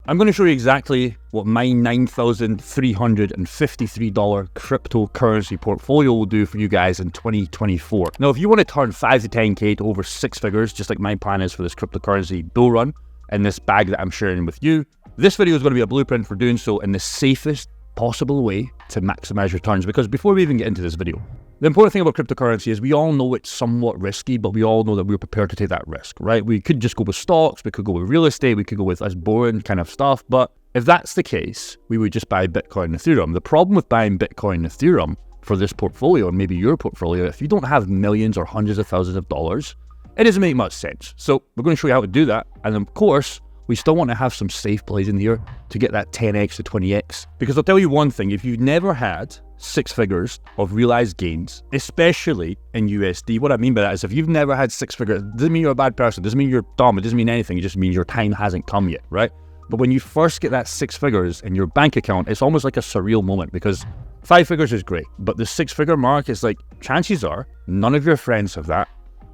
I'm going to show you exactly what my $9,353 cryptocurrency portfolio will do for you guys in 2024. Now, if you want to turn 5 to 10K to over 6 figures, just like my plan is for this cryptocurrency bull run and this bag that I'm sharing with you, this video is going to be a blueprint for doing so in the safest possible way to maximize returns. Because before we even get into this video, the important thing about cryptocurrency is we all know it's somewhat risky, but we all know that we're prepared to take that risk, right? We could just go with stocks, we could go with real estate, we could go with this boring kind of stuff. But if that's the case, we would just buy Bitcoin and Ethereum. The problem with buying Bitcoin and Ethereum for this portfolio, and maybe your portfolio, if you don't have millions or hundreds of thousands of dollars, it doesn't make much sense. So we're going to show you how to do that. And of course, we still want to have some safe plays in here to get that 10x to 20x. Because I'll tell you one thing, if you've never had 6 figures of realized gains, especially in USD, what I mean by that is if you've never had 6 figures, it doesn't mean you're a bad person, it doesn't mean you're dumb, it doesn't mean anything, it just means your time hasn't come yet, right? But when you first get that 6 figures in your bank account, it's almost like a surreal moment because 5 figures is great, but the 6-figure mark is like, chances are, none of your friends have that.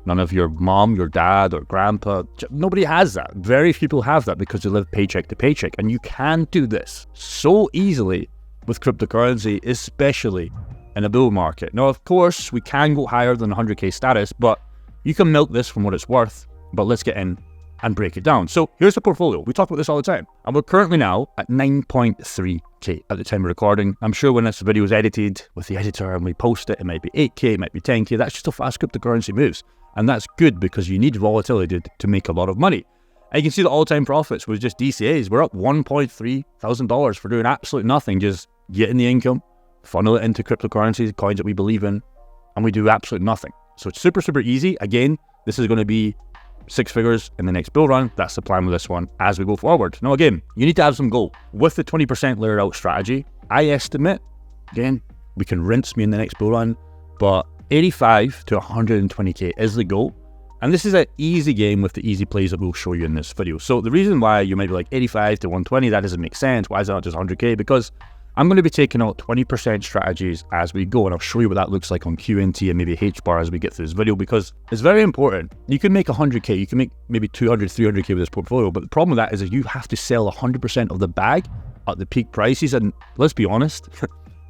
None of your mom, your dad, or grandpa, nobody has that. Very few people have that because they live paycheck to paycheck. And you can do this so easily with cryptocurrency, especially in a bull market. Now, of course, we can go higher than 100K status, but you can milk this from what it's worth. But let's get in and break it down. So here's the portfolio. We talk about this all the time. And we're currently now at 9.3K at the time of recording. I'm sure when this video is edited with the editor and we post it, it might be 8K, it might be 10K. That's just how fast cryptocurrency moves. And that's good because you need volatility to make a lot of money. And you can see the all-time profits was just DCAs. We're up $1.3 thousand for doing absolutely nothing, just getting the income, funnel it into cryptocurrencies, coins that we believe in, and we do absolutely nothing. So it's super, super easy. Again, this is going to be 6 figures in the next bull run. That's the plan with this one as we go forward. Now, again, you need to have some goal. With the 20% layered out strategy, I estimate, again, we can rinse me in the next bull run, but 85 to 120K is the goal. And this is an easy game with the easy plays that we'll show you in this video. So the reason why you might be like 85 to 120, that doesn't make sense. Why is it not just 100K? Because I'm going to be taking out 20% strategies as we go. And I'll show you what that looks like on QNT and maybe HBAR as we get through this video, because it's very important. You can make 100K, you can make maybe 200, 300K with this portfolio. But the problem with that is that you have to sell 100% of the bag at the peak prices. And let's be honest,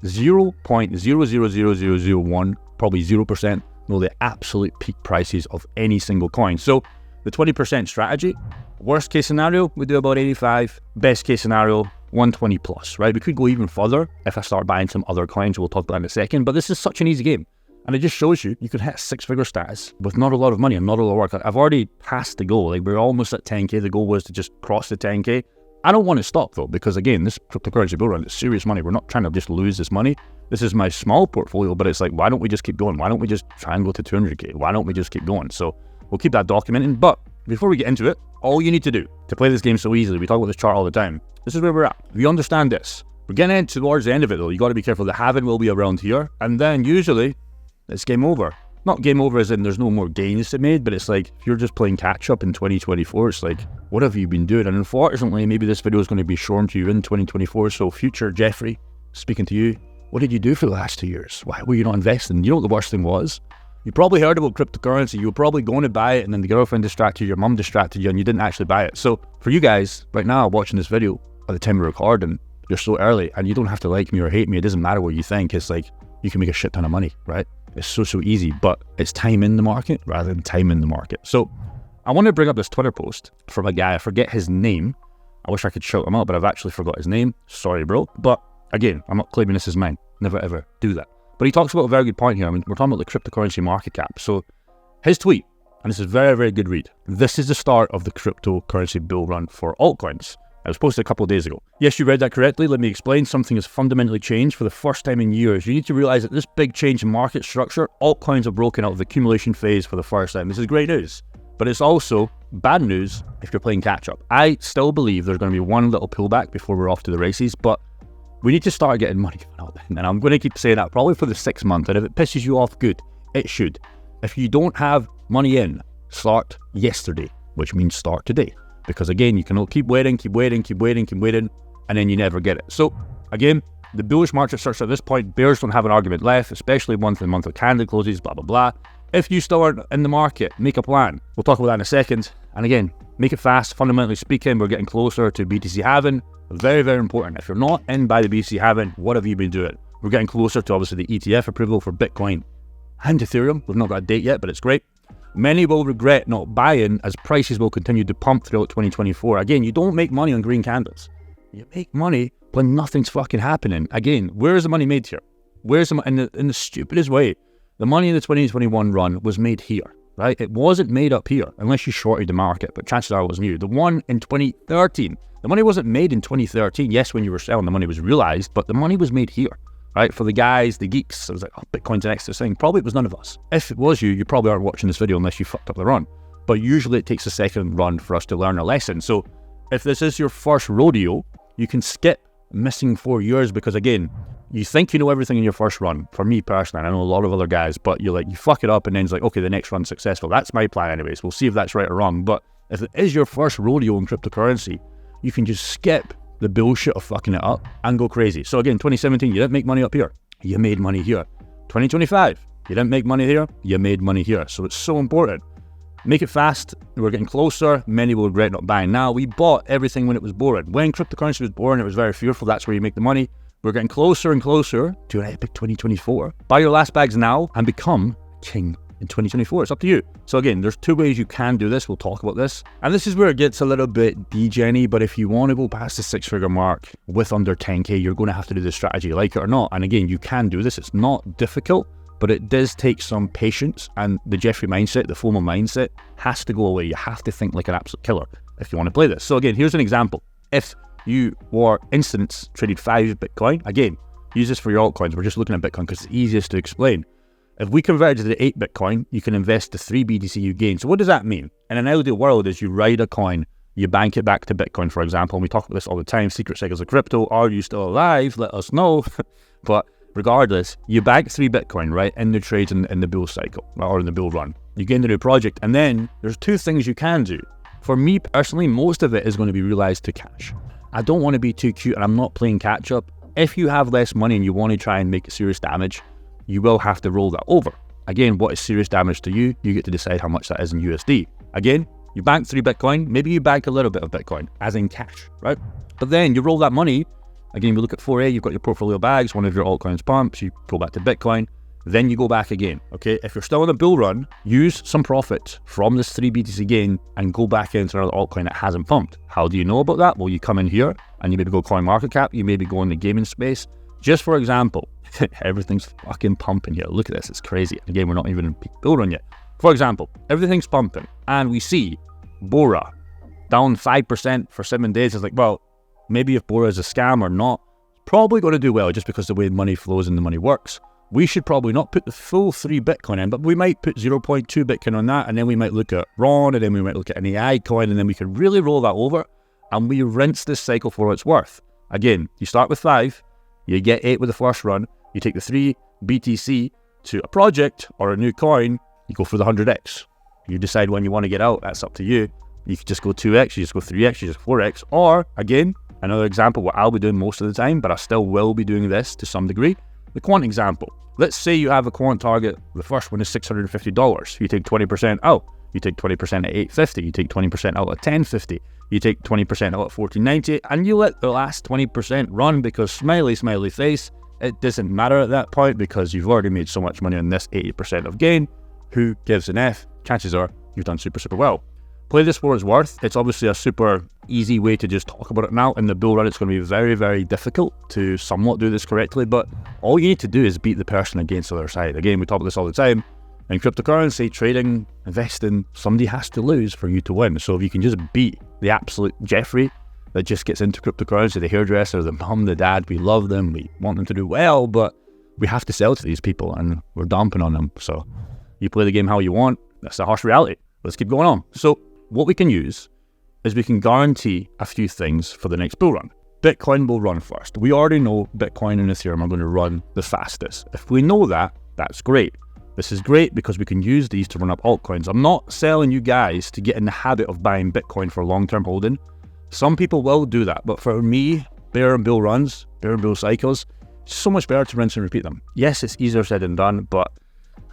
0.000001, probably 0%, know the absolute peak prices of any single coin. So the 20% strategy, worst case scenario, we do about 85. Best case scenario, 120 plus, right? We could go even further if I start buying some other coins. We'll talk about that in a second. But this is such an easy game. And it just shows you can hit 6-figure status with not a lot of money and not a lot of work. I've already passed the goal. Like, we're almost at 10K. The goal was to just cross the 10K. I don't want to stop though, because again, this cryptocurrency bull run is serious money. We're not trying to just lose this money. This is my small portfolio, but it's like, why don't we just keep going? Why don't we just try and go to 200K? Why don't we just keep going? So we'll keep that documented. But before we get into it, all you need to do to play this game so easily, we talk about this chart all the time. This is where we're at. If you understand this, we're getting in towards the end of it though. You got to be careful. The halving will be around here. And then usually it's game over. Not game over as in there's no more gains to be made, but it's like, if you're just playing catch up in 2024, it's like, what have you been doing? And unfortunately, maybe this video is going to be shown to you in 2024. So future Jeffrey, speaking to you, what did you do for the last 2 years? Why were you not investing? You know what the worst thing was? You probably heard about cryptocurrency. You were probably going to buy it and then the girlfriend distracted you, your mom distracted you, and you didn't actually buy it. So for you guys right now watching this video at the time of recording, you're so early and you don't have to like me or hate me. It doesn't matter what you think. It's like, you can make a shit ton of money, right? It's so easy, but it's time in the market rather than time in the market. So I want to bring up this Twitter post from a guy. I forget his name. I wish I could shout him out, but I've actually forgot his name. Sorry, bro. But again, I'm not claiming this is mine. Never ever do that. But he talks about a very good point here. I mean, we're talking about the cryptocurrency market cap. So his tweet, and this is a very, very good read. This is the start of the cryptocurrency bull run for altcoins. It was posted a couple of days ago. Yes, you read that correctly. Let me explain. Something has fundamentally changed for the first time in years. You need to realize that this big change in market structure, altcoins have broken out of the accumulation phase for the first time. This is great news, but it's also bad news if you're playing catch up. I still believe there's going to be one little pullback before we're off to the races, but we need to start getting money for now. And I'm going to keep saying that probably for the 6 months. And if it pisses you off, good. It should. If you don't have money in, start yesterday, which means start today. Because again, you can keep waiting, and then you never get it. So again, the bullish market starts at this point. Bears don't have an argument left, especially month-to-month candle closes, blah, blah, blah. If you still aren't in the market, make a plan. We'll talk about that in a second. And again, Make it fast. Fundamentally speaking, we're getting closer to BTC halving. Very, very important. If you're not in by the BTC halving, what have you been doing? We're getting closer to obviously the ETF approval for Bitcoin and Ethereum. We've not got a date yet, but it's great. Many will regret not buying as prices will continue to pump throughout 2024. Again, you don't make money on green candles. You make money when nothing's fucking happening. Again, where is the money made here? Where's the money? In the stupidest way, the money in the 2021 run was made here, right? It wasn't made up here, unless you shorted the market, but chances are it was new. The one in 2013, the money wasn't made in 2013. Yes, when you were selling, the money was realized, but the money was made here, right? For the guys, the geeks, it was like, oh, Bitcoin's the next thing. Probably it was none of us. If it was you, you probably aren't watching this video unless you fucked up the run. But usually it takes a second run for us to learn a lesson. So if this is your first rodeo, you can skip missing 4 years because, again, you think you know everything in your first run. For me personally, I know a lot of other guys, but you fuck it up and then it's like, okay, the next run's successful. That's my plan anyways. We'll see if that's right or wrong. But if it is your first rodeo in cryptocurrency, you can just skip the bullshit of fucking it up and go crazy. So again, 2017, you didn't make money up here. You made money here. 2025, you didn't make money here. You made money here. So it's so important. Make it fast. We're getting closer. Many will regret not buying now. We bought everything when it was boring. When cryptocurrency was boring, it was very fearful. That's where you make the money. We're getting closer and closer to an epic 2024. Buy your last bags now and become king in 2024. It's up to you. So again, there's 2 ways you can do this. We'll talk about this. And this is where it gets a little bit degen-y, but if you want to go past the 6-figure mark with under 10K, you're going to have to do this strategy, like it or not. And again, you can do this. It's not difficult, but it does take some patience. And the Jeffrey mindset, the FOMO mindset, has to go away. You have to think like an absolute killer if you want to play this. So again, here's an example. If you were instance traded 5 Bitcoin, again, use this for your altcoins. We're just looking at Bitcoin because it's easiest to explain. If we converted to the 8 Bitcoin, you can invest the 3 BTC you gain. So what does that mean? In an ideal world is you ride a coin, you bank it back to Bitcoin, for example, and we talk about this all the time, secret cycles of crypto. Are you still alive? Let us know. But regardless, you bank 3 Bitcoin, right, in the trades in the bull cycle, or in the bull run. You gain the new project, and then there's 2 things you can do. For me personally, most of it is going to be realized to cash. I don't want to be too cute, and I'm not playing catch up. If you have less money and you want to try and make serious damage, you will have to roll that over. Again, what is serious damage to you? You get to decide how much that is in USD. Again, you bank 3 Bitcoin, maybe you bank a little bit of Bitcoin, as in cash, right? But then you roll that money. Again, we look at 4A, you've got your portfolio bags, one of your altcoins pumps, you go back to Bitcoin, then you go back again, okay? If you're still in a bull run, use some profit from this 3 BTC gain and go back into another altcoin that hasn't pumped. How do you know about that? Well, you come in here and you maybe go CoinMarketCap, you maybe go in the gaming space. Just for example, everything's fucking pumping here. Look at this, it's crazy. Again, we're not even in peak bull run yet. For example, everything's pumping and we see Bora down 5% for 7 days. It's like, well, maybe if Bora is a scam or not, it's probably going to do well just because the way money flows and the money works. We should probably not put the full 3 Bitcoin in, but we might put 0.2 Bitcoin on that, and then we might look at Ron, and then we might look at an AI coin, and then we can really roll that over, and we rinse this cycle for what it's worth. Again, you start with 5, you get 8 with the first run, you take the 3 BTC to a project or a new coin, you go for the 100x. You decide when you want to get out, that's up to you. You can just go 2x, you just go 3x, you just 4x, or again, another example, what I'll be doing most of the time, but I still will be doing this to some degree, the quant example. Let's say you have a quant target, the first one is $650. You take 20% out. You take 20% at $850. You take 20% out at $1050. You take 20% out at $1490, and you let the last 20% run because smiley face, it doesn't matter at that point because you've already made so much money on this 80% of gain. Who gives an F? Chances are you've done super well. Play this for what it's worth. It's obviously a super easy way to just talk about it now. In the bull run, it's going to be very difficult to somewhat do this correctly, but all you need to do is beat the person against the other side. Again, we talk about this all the time. In cryptocurrency, trading, investing, somebody has to lose for you to win. So if you can just beat the absolute Jeffrey that just gets into cryptocurrency, the hairdresser, the mom, the dad, we love them, we want them to do well, but we have to sell to these people and we're dumping on them. So you play the game how you want. That's the harsh reality. Let's keep going on. So what we can use is we can guarantee a few things for the next bull run. Bitcoin will run first. We already know Bitcoin and Ethereum are going to run the fastest. If we know that, that's great. This is great because we can use these to run up altcoins. I'm not selling you guys to get in the habit of buying Bitcoin for long-term holding. Some people will do that, but for me, bear and bull runs, bear and bull cycles, it's so much better to rinse and repeat them. Yes, it's easier said than done, but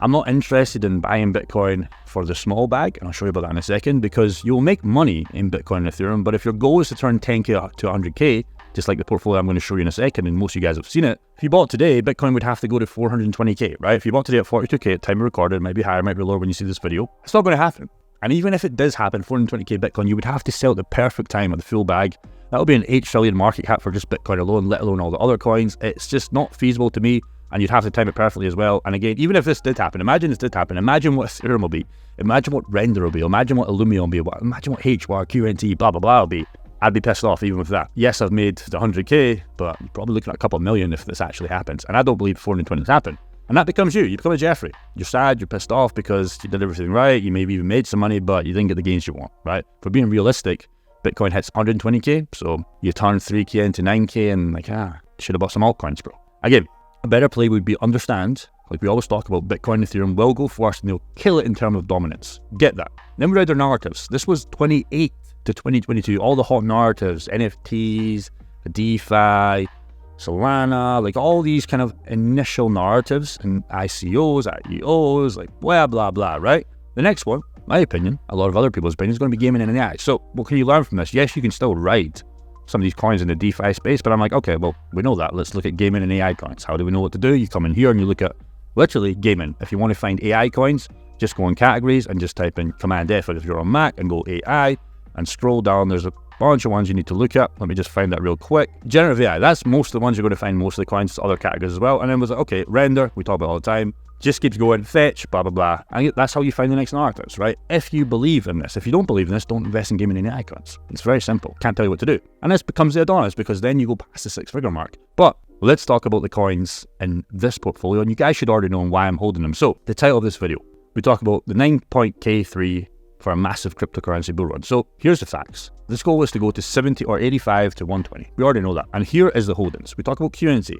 I'm not interested in buying Bitcoin for the small bag, and I'll show you about that in a second, because you'll make money in Bitcoin and Ethereum, but if your goal is to turn 10K to 100K, just like the portfolio I'm going to show you in a second, and most of you guys have seen it, if you bought today, Bitcoin would have to go to 420K, right? If you bought today at 42K at time of recorded, it might be higher, it might be lower when you see this video. It's not going to happen. And even if it does happen, 420K Bitcoin, you would have to sell at the perfect time at the full bag. That would be an 8 trillion market cap for just Bitcoin alone, let alone all the other coins. It's just not feasible to me. And you'd have to time it perfectly as well. And again, even if this did happen, imagine this did happen, imagine what Ethereum will be, imagine what Render will be, imagine what Illumio will be, imagine what HBAR, QNT, blah, blah, blah will be. I'd be pissed off even with that. Yes, I've made the 100K, but you're probably looking at a couple of million if this actually happens. And I don't believe 420 has happened. And that becomes you. You become a Jeffrey. You're sad, you're pissed off because you did everything right, you maybe even made some money, but you didn't get the gains you want, right? For being realistic, Bitcoin hits 120K, so you turn 3K into 9K and should have bought some altcoins, bro. Again, a better play would be understand, like we always talk about, Bitcoin and Ethereum will go first and they'll kill it in terms of dominance. Get that. Then we read their narratives. This was 28 to 2022, all the hot narratives, NFTs, DeFi, Solana, like all these kind of initial narratives and ICOs, IEOs, like blah, blah, blah, right? The next one, my opinion, a lot of other people's opinion, is going to be gaming and AI. So what can you learn from this? Yes, you can still ride some of these coins in the DeFi space, but I'm like, okay, well, we know that. Let's look at gaming and AI coins. How do we know what to do? You come in here and you look at literally gaming. If you want to find AI coins, just go in categories and just type in Command F if you're on Mac and go AI and scroll down. There's a bunch of ones you need to look at. Let me just find that real quick. Generative AI, that's most of the ones you're going to find, most of the coins, other categories as well. And then was like, okay, Render, we talk about all the time. Just keeps going, fetch, blah, blah, blah. And that's how you find the next narratives, right? If you believe in this. If you don't believe in this, don't invest in gaming and AI coins. It's very simple. Can't tell you what to do. And this becomes the Adonis because then you go past the 6-figure mark. But let's talk about the coins in this portfolio. And you guys should already know why I'm holding them. So the title of this video, we talk about the 9.K3 for a massive cryptocurrency bull run. So here's the facts. This goal is to go to 70 or 85 to 120. We already know that. And here is the holdings. We talk about QNT.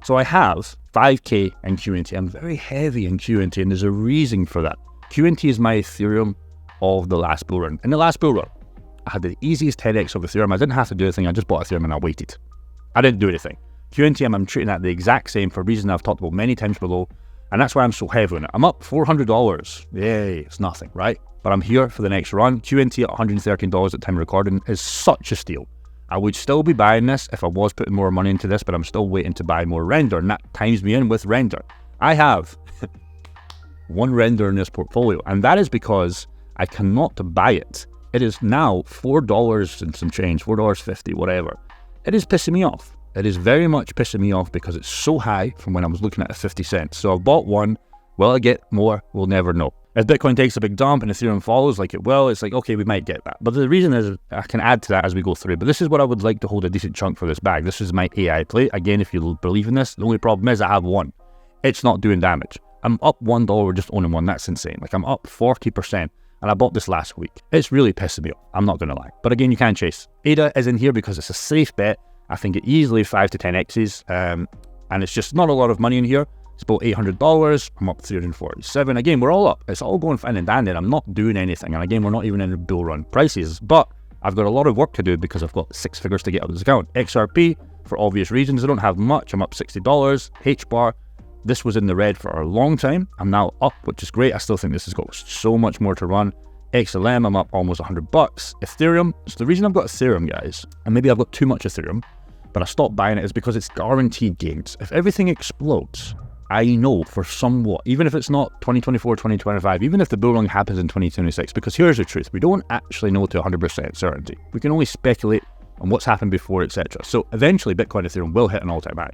So I have 5K in QNT. I'm very heavy in QNT, and there's a reason for that. QNT is my Ethereum of the last bull run. In the last bull run, I had the easiest 10x of Ethereum. I didn't have to do anything. I just bought Ethereum and I waited. I didn't do anything. QNT, I'm treating that the exact same for a reason I've talked about many times below, and that's why I'm so heavy on it. I'm up $400. Yay, it's nothing, right? But I'm here for the next run. QNT at $113 at time of recording is such a steal. I would still be buying this if I was putting more money into this, but I'm still waiting to buy more Render, and that times me in with Render. I have one Render in this portfolio, and that is because I cannot buy it. It is now $4 and some change, $4.50, whatever. It is pissing me off. It is very much pissing me off because it's so high from when I was looking at it 50 cents. So I've bought one. Will I get more? We'll never know. If Bitcoin takes a big dump and Ethereum follows like it will, it's like, okay, we might get that. But the reason is I can add to that as we go through. But this is what I would like to hold a decent chunk for this bag. This is my AI play. Again, if you believe in this, the only problem is I have one. It's not doing damage. I'm up $1 just owning one. That's insane. Like I'm up 40%. And I bought this last week. It's really pissing me off. I'm not going to lie. But again, you can't chase. ADA is in here because it's a safe bet. I think it easily 5 to 10 X's. And it's just not a lot of money in here. It's about $800. I'm up 347. Again, we're all up. It's all going fine and dandy. I'm not doing anything. And again, we're not even in the bull run prices. But I've got a lot of work to do because I've got 6 figures to get out of this account. XRP, for obvious reasons, I don't have much. I'm up $60. HBAR, this was in the red for a long time. I'm now up, which is great. I still think this has got so much more to run. XLM, I'm up almost $100. Ethereum, so the reason I've got Ethereum, guys, and maybe I've got too much Ethereum, but I stopped buying it, is because it's guaranteed gains. If everything explodes, I know for somewhat, even if it's not 2024, 2025, even if the bull run happens in 2026, because here's the truth, we don't actually know to 100% certainty. We can only speculate on what's happened before, etc. So eventually Bitcoin and Ethereum will hit an all-time high.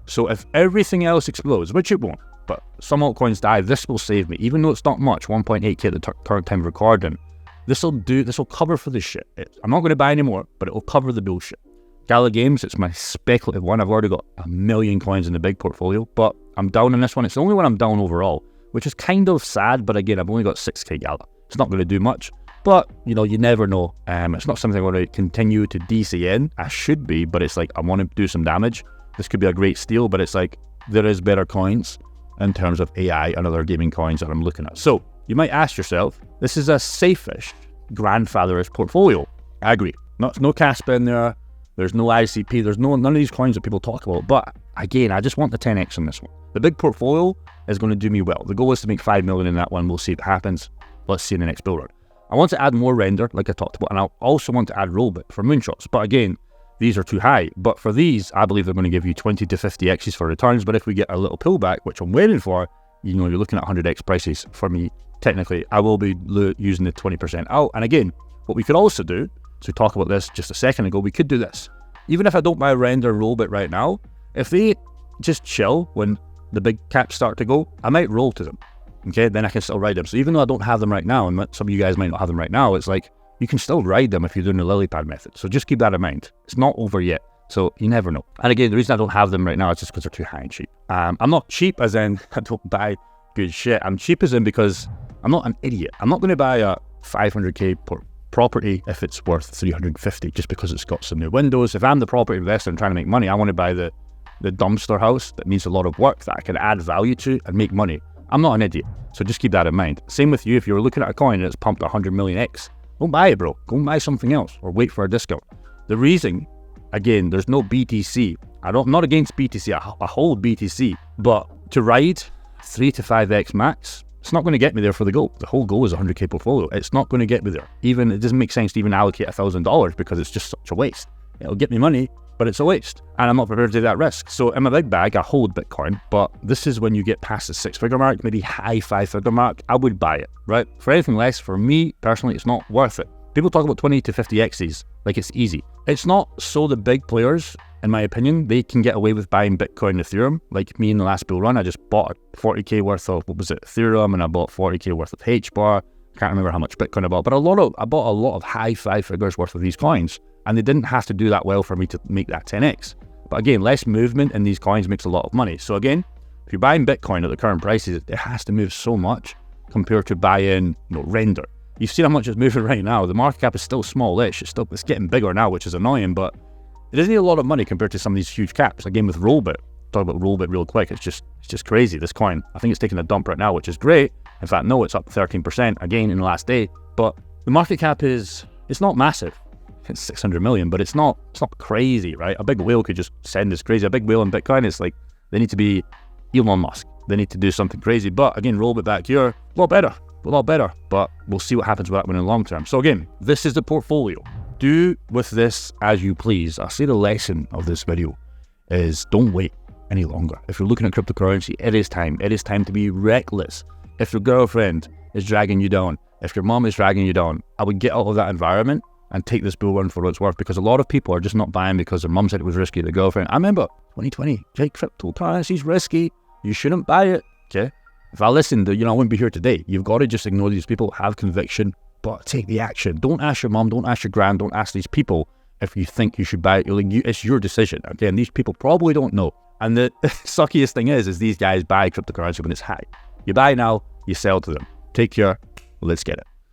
So if everything else explodes, which it won't, but some altcoins die, this will save me, even though it's not much, 1.8K at the current time of recording. This will cover for this shit. I'm not going to buy any more, but it will cover the bullshit. Gala Games, it's my speculative one. I've already got 1 million coins in the big portfolio, but I'm down on this one. It's the only one I'm down overall, which is kind of sad, but again, I've only got 6K Gala. It's not going to do much, but you know, you never know. It's not something I want to continue to DC in. I should be, but it's like I want to do some damage. This could be a great steal, but it's like there is better coins in terms of AI and other gaming coins that I'm looking at. So you might ask yourself, this is a safe-ish, grandfatherish portfolio. I agree. No Caspa in there. There's no ICP. There's none of these coins that people talk about. But again, I just want the 10x on this one. The big portfolio is going to do me well. The goal is to make 5 million in that one. We'll see if it happens. Let's see in the next bull run. I want to add more render, like I talked about, and I also want to add Rollbit for moonshots. But again, these are too high. But for these, I believe they're going to give you 20 to 50 X's for returns. But if we get a little pullback, which I'm waiting for, you know, you're looking at 100x prices. For me, technically, I will be using the 20% out. And again, what we could also do, so we talked about this just a second ago, we could do this. Even if I don't buy render Rollbit right now, if they just chill when the big caps start to go, I might roll to them. Okay, then I can still ride them. So even though I don't have them right now, and some of you guys might not have them right now, it's like you can still ride them if you're doing the lily pad method. So just keep that in mind. It's not over yet, so you never know. And again, the reason I don't have them right now is just because they're too high and cheap. I'm not cheap as in I don't buy good shit. I'm cheap as in because I'm not an idiot. I'm not going to buy a 500k property if it's worth 350 just because it's got some new windows. If I'm the property investor and trying to make money, I want to buy the dumpster house that needs a lot of work that I can add value to and make money. I'm not an idiot, so just keep that in mind. Same with you. If you're looking at a coin and it's pumped 100 million X, don't buy it, bro. Go and buy something else or wait for a discount. The reason, again, there's no BTC. I'm not against BTC. I hold BTC, but to ride 3 to 5x max, it's not going to get me there for the goal. The whole goal is 100k portfolio. It's not going to get me there. Even it doesn't make sense to even allocate $1,000 because it's just such a waste. It'll get me money, but it's a waste, and I'm not prepared to take that risk. So in my big bag, I hold Bitcoin, but this is when you get past the 6-figure mark, maybe high 5-figure mark, I would buy it, right? For anything less, for me personally, it's not worth it. People talk about 20 to 50 X's like it's easy. It's not. So the big players, in my opinion, they can get away with buying Bitcoin and Ethereum. Like me in the last bull run, I just bought 40k worth of, Ethereum, and I bought 40k worth of HBAR. Can't remember how much Bitcoin I bought, but I bought a lot of high 5 figures worth of these coins. And they didn't have to do that well for me to make that 10x. But again, less movement in these coins makes a lot of money. So again, if you're buying Bitcoin at the current prices, it has to move so much compared to buying, render. You've seen how much it's moving right now. The market cap is still smallish. It's getting bigger now, which is annoying, but it doesn't need a lot of money compared to some of these huge caps. Again, with Rollbit, talk about Rollbit real quick. It's just crazy. This coin, I think it's taking a dump right now, which is great. In fact, no, it's up 13% again in the last day. But the market cap it's not massive. It's 600 million, but it's not crazy, right? A big whale could just send this crazy. A big whale in Bitcoin, it's like they need to be Elon Musk. They need to do something crazy. But again, Rollbit back here, a lot better. But we'll see what happens with that one in the long term. So again, this is the portfolio. Do with this as you please. I'll say the lesson of this video is don't wait any longer. If you're looking at cryptocurrency, it is time. It is time to be reckless. If your girlfriend is dragging you down, if your mom is dragging you down, I would get out of that environment and take this bull run for what it's worth, because a lot of people are just not buying because their mum said it was risky, the girlfriend. I remember 2020, cryptocurrency's risky, you shouldn't buy it, okay? If I listened, I wouldn't be here today. You've got to just ignore these people, have conviction, but take the action. Don't ask your mum, don't ask your grand, don't ask these people if you think you should buy it. It's your decision. Again, these people probably don't know. And the suckiest thing is these guys buy cryptocurrency when it's high. You buy now, you sell to them. Take care, let's get it.